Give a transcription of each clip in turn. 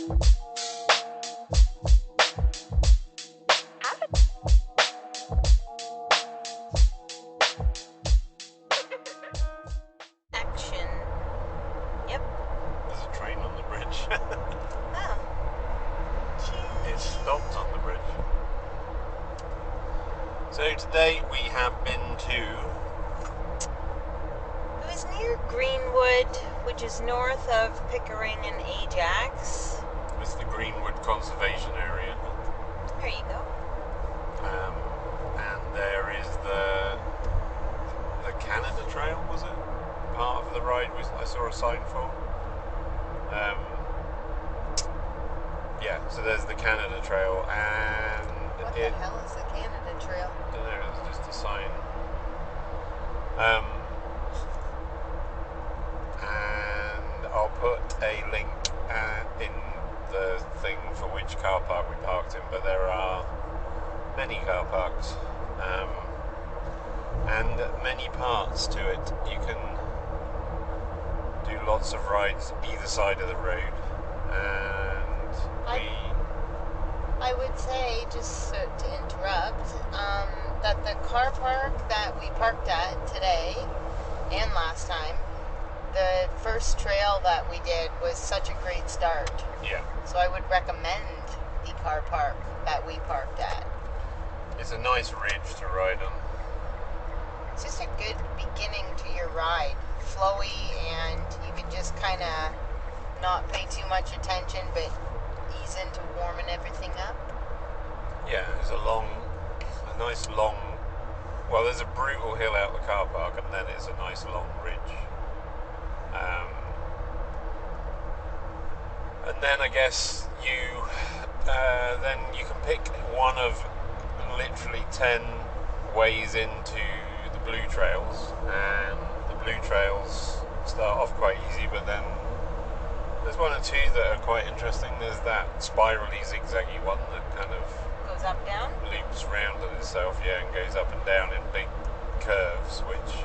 Action. Yep. There's a train on the bridge. Oh. It stopped on the bridge. So today we have been to... It was near Greenwood, which is north of Pickering and Ajax. It's the Greenwood Conservation Area. There you go. And there is the Canada Trail, was it? Part of the ride I saw a sign for. Yeah, so there's the Canada Trail, and What the hell is the Canada Trail? I don't know, it's just a sign. And I'll put a link in the thing for which car park we parked in, but there are many car parks and many parts to it. You can do lots of rides either side of the road, and I would say, just to interrupt, that the car park that we parked at today and last time, the first trail that we did was such a great start. Yeah. So I would recommend the car park that we parked at. It's a nice ridge to ride on. It's just a good beginning to your ride. Flowy, and you can just kind of not pay too much attention, but ease into warming everything up. Yeah, it's a nice long, well, there's a brutal hill out the car park, and then it's a nice long ridge. And then I guess then you can pick one of literally 10 ways into the blue trails, and the blue trails start off quite easy, but then there's one or two that are quite interesting. There's that spirally zigzaggy one that kind of Goes up, down? loops round on itself, yeah, and goes up and down in big curves, which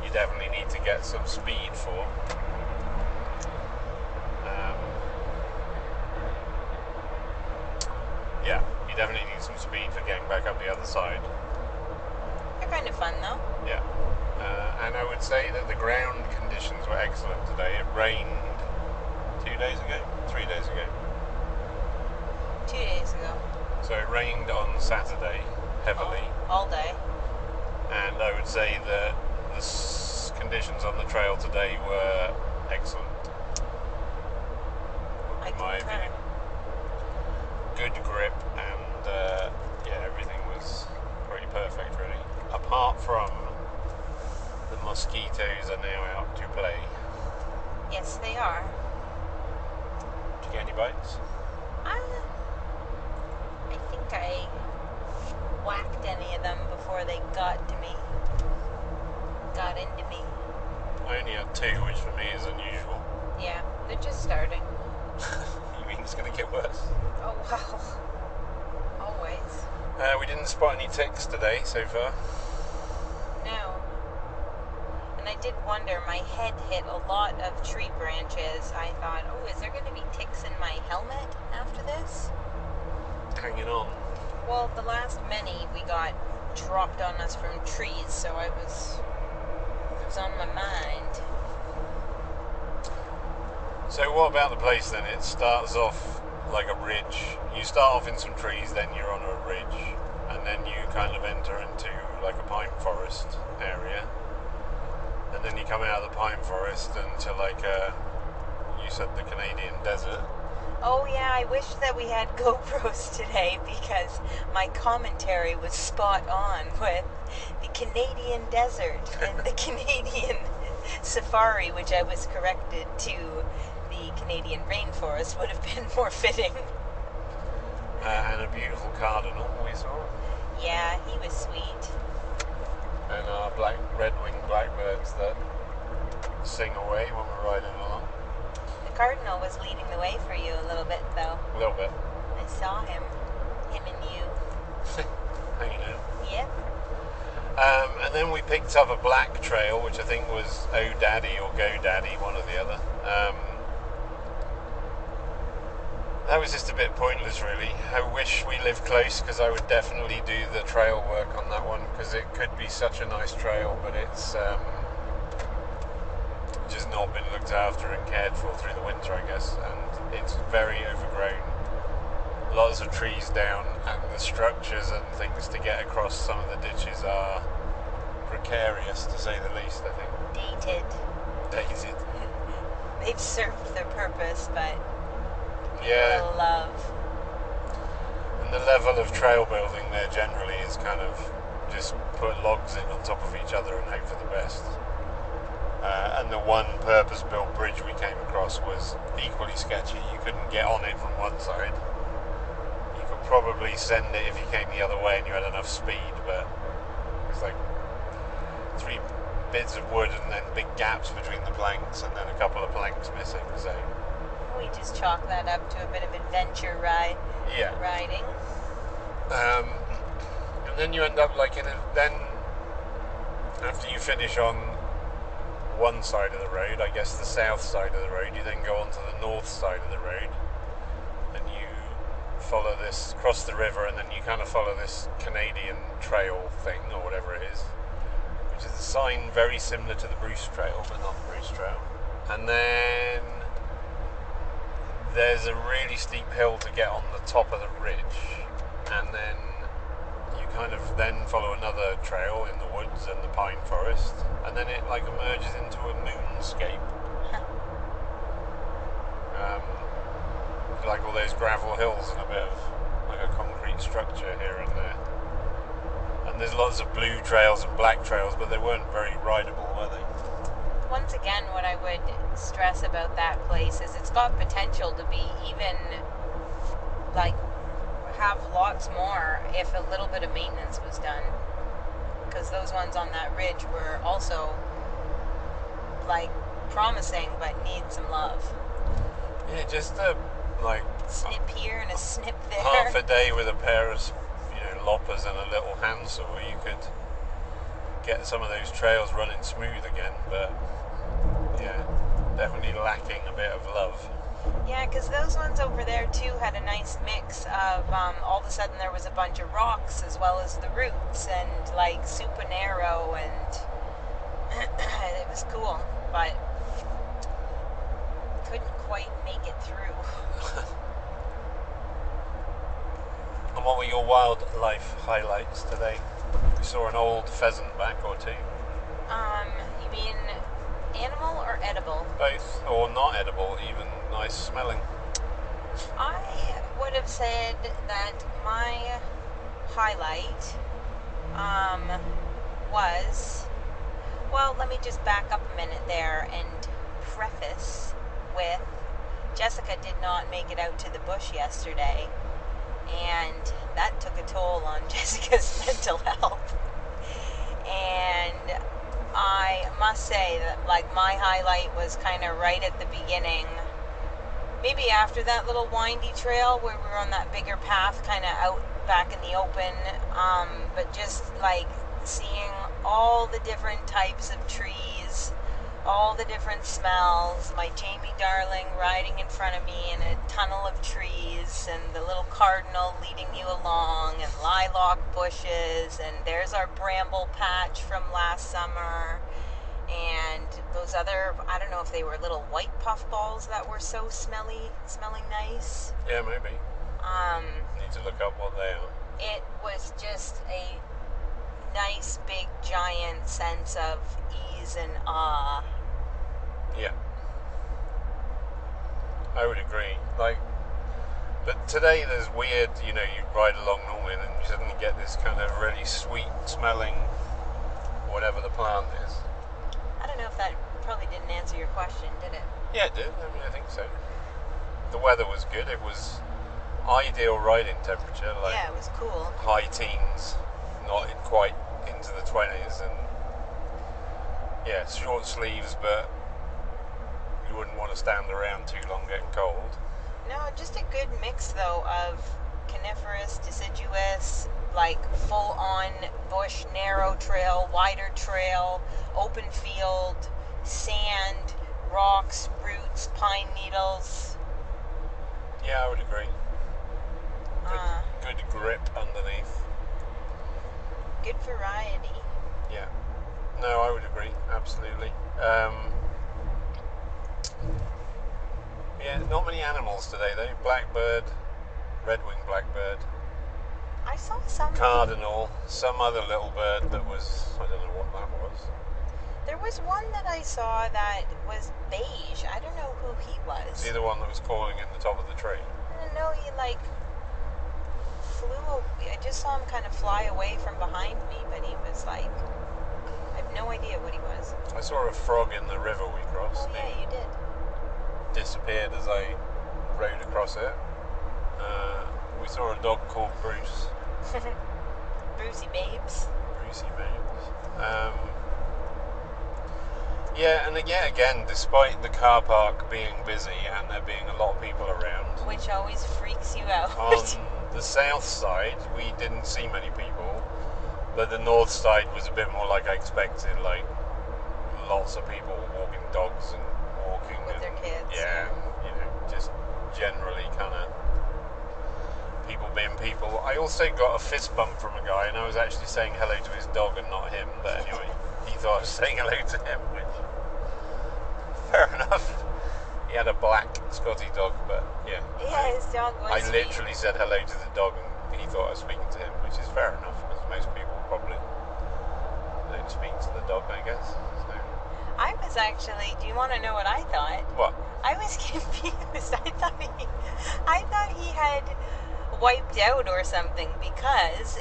you definitely need to get some speed for. Yeah, you definitely need some speed for getting back up the other side. They're kind of fun, though. Yeah. And I would say that the ground conditions were excellent today. It rained 3 days ago. 2 days ago. So it rained on Saturday heavily. All day. And I would say that the conditions on the trail today were excellent. I In my concur. view. Good grip, and yeah, everything was pretty perfect, really. Apart from the mosquitoes are now out to play. Yes, they are. Did you get any bites? I think I whacked any of them before they got into me. I only had 2, which for me is unusual. Yeah, they're just starting. You mean it's going to get worse? Oh, wow. Always. We didn't spot any ticks today so far. No. And I did wonder, my head hit a lot of tree branches. I thought, oh, is there going to be ticks in my helmet after this? Hanging on. Well, the last many we got dropped on us from trees, so it was on my mind. So what about the place then? It starts off like a ridge. You start off in some trees, then you're on a ridge, and then you kind of enter into like a pine forest area, and then you come out of the pine forest into like you said the Canadian desert. Oh yeah, I wish that we had GoPros today, because my commentary was spot on with the Canadian desert and the Canadian safari, which I was corrected to the Canadian rainforest would have been more fitting. And a beautiful cardinal we saw. Yeah, he was sweet. And our red-winged blackbirds that sing away when we're riding along. The cardinal was leading the way for you a little bit, though. A little bit. I saw him and you. Hanging out. Yep. And then we picked up a black trail, which I think was Oh Daddy or Go Daddy, one or the other. was just a bit pointless, really. I wish we lived close, because I would definitely do the trail work on that one, because it could be such a nice trail, but it's just not been looked after and cared for through the winter, I guess, and it's very overgrown. Lots of trees down, and the structures and things to get across some of the ditches are precarious, to say the least, I think. Dated. They've served their purpose, but Yeah. little love. And the level of trail building there generally is kind of just put logs in on top of each other and hope for the best. And the one purpose-built bridge we came across was equally sketchy. You couldn't get on it from one side. You could probably send it if you came the other way and you had enough speed, but it's like 3 bits of wood and then big gaps between the planks and then a couple of planks missing, so... We just chalk that up to a bit of adventure riding. And then you end up like then after you finish on one side of the road, I guess the south side of the road, you then go on to the north side of the road and you follow this, cross the river, and then you kind of follow this Canadian trail thing or whatever it is, which is a sign very similar to the Bruce Trail but not the Bruce Trail. And then there's a really steep hill to get on the top of the ridge, and then you kind of then follow another trail in the woods and the pine forest, and then it like emerges into a moonscape. Like all those gravel hills and a bit of like a concrete structure here and there. And there's lots of blue trails and black trails, but they weren't very rideable, were they? Once again, what I would stress about that place is it's got potential to be even, like, have lots more if a little bit of maintenance was done. Because those ones on that ridge were also, like, promising but need some love. Yeah, just like... Snip here and a snip there. Half a day with a pair of, loppers and a little handsaw, you could get some of those trails running smooth again, but yeah, definitely lacking a bit of love. Yeah, because those ones over there too had a nice mix of all of a sudden there was a bunch of rocks as well as the roots and like super narrow, and it was cool, but couldn't quite make it through. And what were your wildlife highlights today? We saw an old pheasant back or two. You mean animal or edible? Both, or not edible, even nice smelling. I would have said that my highlight was, well, let me just back up a minute there and preface with Jessica did not make it out to the bush yesterday, and that took a toll on Jessica's mental health. And I must say that, like, my highlight was kind of right at the beginning, maybe after that little windy trail where we were on that bigger path kind of out back in the open, but just like seeing all the different types of trees, all the different smells, my Jamie darling riding in front of me in a tunnel of trees, and the little cardinal leading you along, and lilac bushes, and there's our bramble patch from last summer, and those other, I don't know if they were little white puffballs that were so smelling nice. Yeah, maybe. Need to look up what they are. It was just a nice big giant sense of ease and awe. Yeah, I would agree. Like, but today there's weird, you ride along normally and then you suddenly get this kind of really sweet smelling whatever the plant is. I don't know if that probably didn't answer your question, did it? Yeah, it did. I think so. The weather was good. It was ideal riding temperature. Like, yeah, it was cool. high teens, not quite into the 20s, and yeah, short sleeves, but you wouldn't want to stand around too long getting cold. No, just a good mix though of coniferous, deciduous, like full-on bush, narrow trail, wider trail, open field, sand, rocks, roots, pine needles. Yeah, I would agree. Uh, Good grip underneath. Good variety. Yeah. No, I would agree. Absolutely. Yeah, not many animals today though. Blackbird, red-winged blackbird, I saw some. cardinal, some other little bird that was, I don't know what that was. There was one that I saw that was beige. I don't know who he was. See the one that was calling in the top of the tree? I don't know. He like flew. I just saw him kind of fly away from behind me, but he was like, I have no idea what he was. I saw a frog in the river we crossed. Oh yeah, you did. Disappeared as I rode across it. We saw a dog called Bruce. Brucey babes. Brucey Babes. Yeah, and again, despite the car park being busy and there being a lot of people around, Which always freaks you out. on the south side we didn't see many people, but the north side was a bit more like I expected, like lots of people walking dogs and walking With and, their kids. Yeah, you know, just generally kind of people being people. I also got a fist bump from a guy, and I was actually saying hello to his dog and not him, but anyway, he thought I was saying hello to him, which, fair enough. He had a black Scotty dog, but yeah. Yeah, his dog was. I literally said hello to the dog, and he thought I was speaking to him, which is fair enough, because most people probably don't speak to the dog, I guess. So. I was actually. Do you want to know what I thought? What? I was confused. I thought he had wiped out or something, because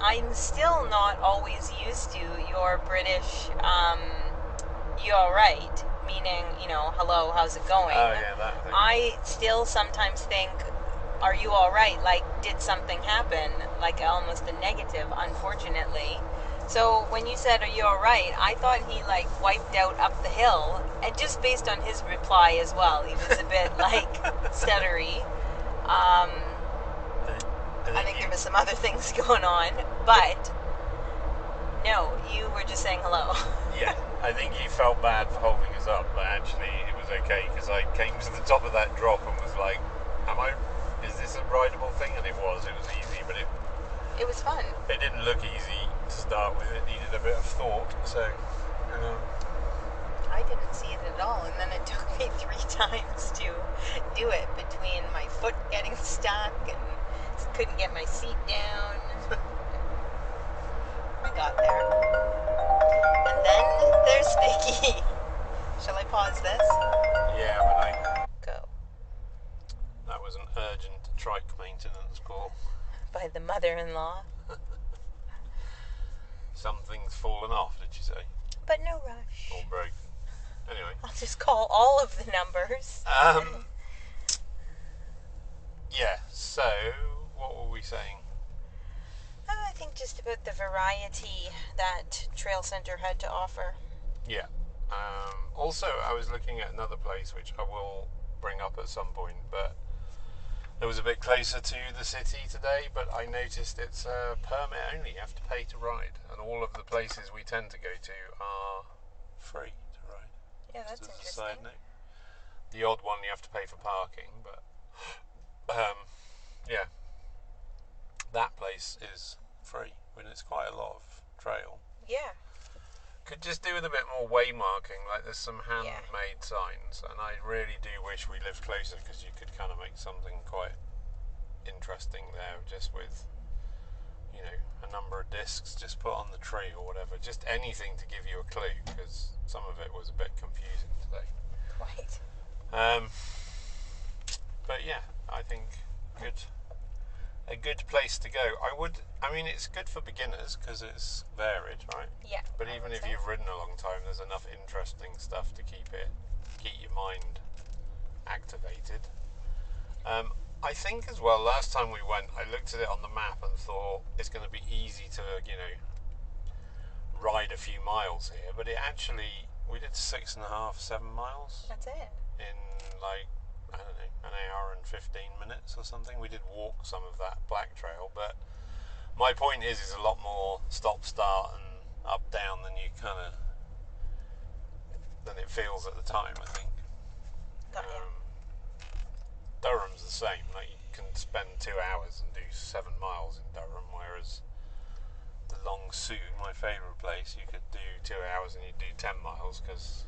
I'm still not always used to your British. You all right? Meaning, you know, hello, how's it going? Oh yeah, that thing. I still sometimes think, are you all right? Like, did something happen? Like, almost a negative, unfortunately. So when you said, are you all right? I thought he, like, wiped out up the hill. And just based on his reply as well, he was a bit, like, stuttery. I think there was some other things going on. But, no, you were just saying hello. Yeah, I think he felt bad for holding us up, but actually it was okay, because I came to the top of that drop and was like, is this a rideable thing? And it was easy, but it It was fun. didn't look easy to start with. It needed a bit of thought, so I didn't see it at all, and then it took me 3 times to do it, between my foot getting stuck and couldn't get my seat down. I got there. And then there's Vicky. Shall I pause this? yeah, but Go. that was an urgent trike maintenance call. By the mother-in-law. Something's fallen off, did you say? But no rush. Or broken. Anyway. I'll just call all of the numbers. Yeah, so what were we saying? I think just about the variety that Trail Centre had to offer. Yeah. Also, I was looking at another place, which I will bring up at some point, but it was a bit closer to the city today, but I noticed it's permit only. You have to pay to ride, and all of the places we tend to go to are free to ride. Yeah, that's Just as a interesting. side note. The odd one you have to pay for parking, but yeah, that place is free when it's quite a lot of trail. Yeah. Could just do with a bit more way marking, like there's some handmade signs, and I really do wish we lived closer, because you could kind of make something quite interesting there, just with, you know, a number of discs just put on the tree or whatever, just anything to give you a clue, because some of it was a bit confusing today. Quite. But yeah, I think a good place to go. I mean, it's good for beginners because it's varied, right? Yeah. But even if you've ridden a long time, there's enough interesting stuff to keep your mind activated. I think as well, last time we went, I looked at it on the map and thought it's going to be easy to, you know, ride a few miles here, but we did 6.5, 7 miles. That's it. In like, I don't know, an hour and 15 minutes or something. We did walk some of that black trail, but my point is a lot more stop start and up down than it feels at the time, I think. Got you. Durham's the same. Like you can spend 2 hours and do 7 miles in Durham, whereas the Long Soon, my favourite place, you could do 2 hours and you do 10 miles because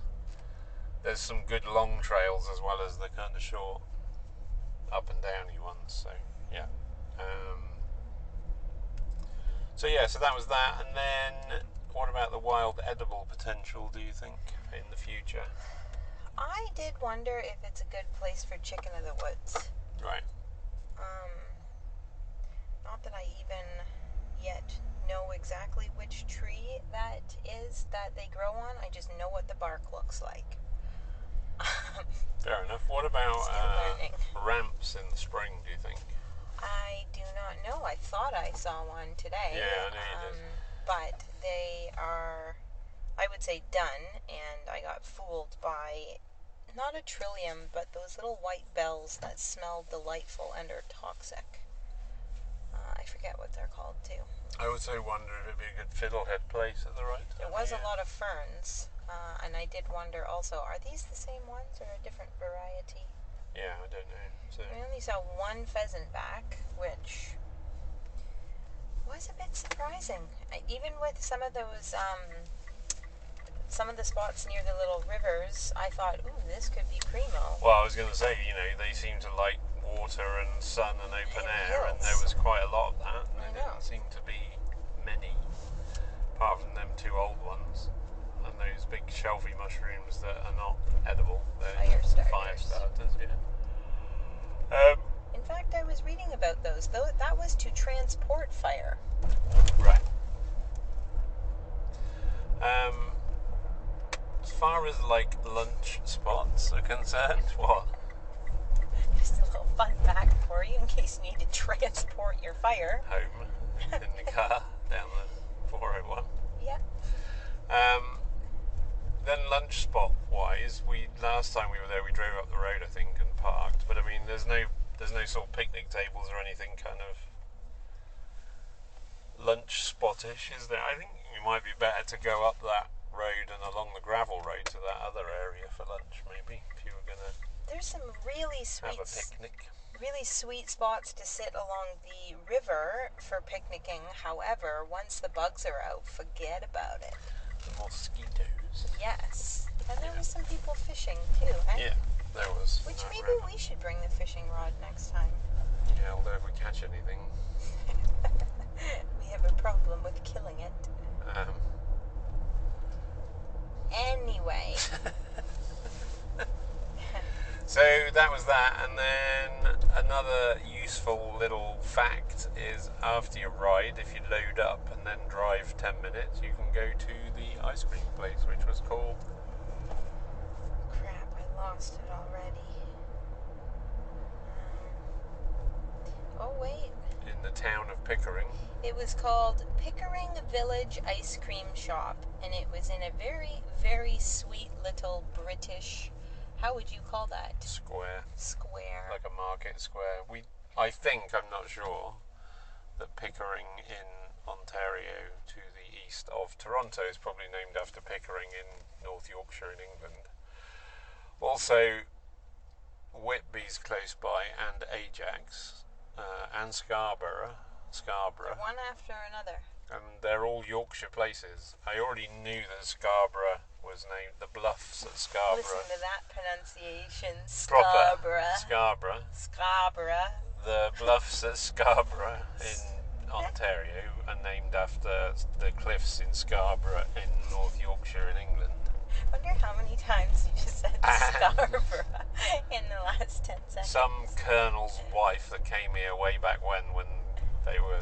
there's some good long trails as well as the kind of short up and downy ones. So yeah. So that was that. And then what about the wild edible potential, do you think, in the future? I did wonder if it's a good place for chicken of the woods. Right. Not that I even yet know exactly which tree that is that they grow on. I just know what the bark looks like. Fair enough. What about ramps in the spring, do you think? I do not know. I thought I saw one today. Yeah, I know you did. But they are, I would say, done, and I got fooled by not a trillium, but those little white bells that smell delightful and are toxic. I forget what they're called too. I also wonder if it'd be a good fiddlehead place at the right time. There was a lot of ferns, and I did wonder also, are these the same ones or a different variety? Yeah, I don't know. So I only saw one pheasant back, which was a bit surprising. Even with some of those, some of the spots near the little rivers, I thought, ooh, this could be primo. Well, I was going to say, they seem to like water and sun and open air, and hills. there was quite a lot of that. I There know. didn't seem to be many, apart from them 2 old ones and those big shelfie mushrooms that are not edible. They're fire starters, yeah. In fact, I was reading about those, though that was to transport fire. Right. As far as like lunch spots are concerned, what? Just a little fun fact for you in case you need to transport your fire. Home in the car down the 401. Yeah. Then lunch spot wise, last time we were there we drove up the road I think and parked. But I mean there's no sort of picnic tables or anything kind of lunch spottish, is there? I think it might be better to go up that road and along the gravel road to that other area for lunch, maybe, if you were going to There's some really have a picnic. really sweet spots to sit along the river for picnicking. However, once the bugs are out, forget about it. The mosquitoes. Yes. And there was some people fishing too, eh? Yeah, there was. Which maybe we should bring the fishing rod next time. Yeah, although if we catch anything... We have a problem with killing it. Anyway. So that was that, and then another useful little fact is after your ride, if you load up and then drive 10 minutes, you can go to the ice cream place, which was called... Crap, I lost it already. Oh, wait. in the town of Pickering. It was called Pickering Village Ice Cream Shop, and it was in a very, very sweet little British, how would you call that? Square. Square. Like a market square. I think, I'm not sure, that Pickering in Ontario to the east of Toronto is probably named after Pickering in North Yorkshire in England. Also, Whitby's close by, and Ajax, and Scarborough. They're one after another. And they're all Yorkshire places. I already knew that Scarborough was named, the bluffs at Scarborough. Listen to that pronunciation. Proper. Scarborough. Scarborough. Scarborough. The bluffs at Scarborough in Ontario are named after the cliffs in Scarborough in North Yorkshire in England. I wonder how many times you just said Scarborough in the last 10 seconds. Some colonel's wife that came here way back when they were,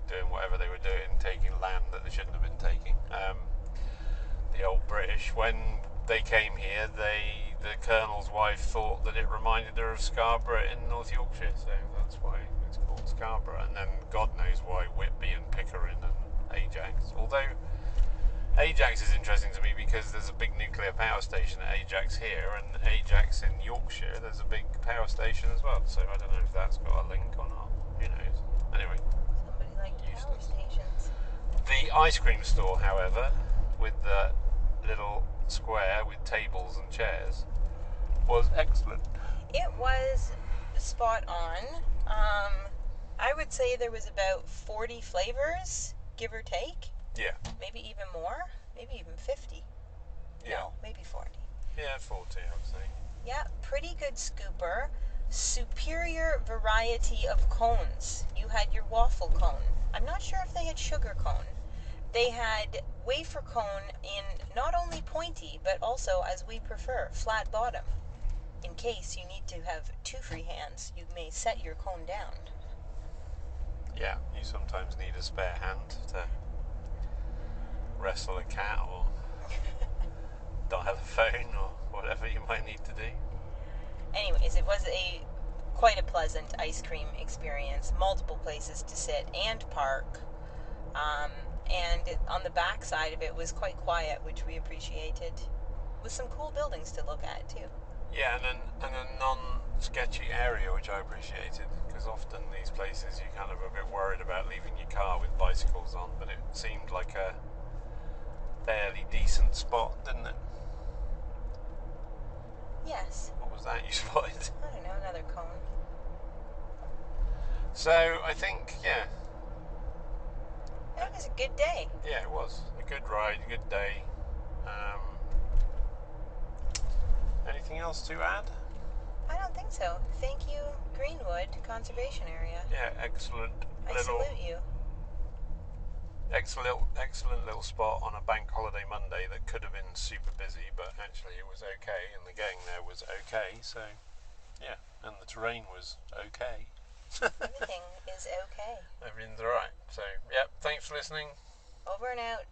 doing whatever they were doing, taking land that they shouldn't have been taking. The old British, when they came here, the colonel's wife thought that it reminded her of Scarborough in North Yorkshire, so that's why it's called Scarborough. And then God knows why Whitby and Pickering and Ajax. Although Ajax is interesting to me because there's a big nuclear power station at Ajax here, and Ajax in Yorkshire, there's a big power station as well. So I don't know if that's got a link or not. Who knows? Anyway. Somebody liked power stations. The ice cream store, however, with the little square with tables and chairs, was excellent. It was spot on. I would say there was about 40 flavors, give or take. Yeah. Maybe even more. Maybe even 50. Yeah. No, maybe 40. Yeah, 40, I would say. Yeah, pretty good scooper. Superior variety of cones. You had your waffle cone. I'm not sure if they had sugar cone. They had wafer cone in not only pointy, but also, as we prefer, flat bottom. In case you need to have two free hands, you may set your cone down. Yeah, you sometimes need a spare hand to wrestle a cat or dial a phone or whatever you might need to do. Anyways, it was quite a pleasant ice cream experience. Multiple places to sit and park. And on the back side of it was quite quiet, which we appreciated. With some cool buildings to look at too. Yeah, and a non-sketchy area, which I appreciated, because often these places you're kind of a bit worried about leaving your car with bicycles on, but it seemed like a fairly decent spot, didn't it? Yes. What was that you spotted? I don't know, another cone. So I think, yeah. It was a good day. Yeah, it was a good ride, a good day. Anything else to add? I don't think so. Thank you, Greenwood Conservation Area. Yeah, excellent. I salute you. Excellent little spot on a bank holiday Monday that could have been super busy, but actually it was okay, and the gang there was okay. So, yeah, and the terrain was okay. Everything is okay. Everything's alright. So, yeah, thanks for listening. Over and out.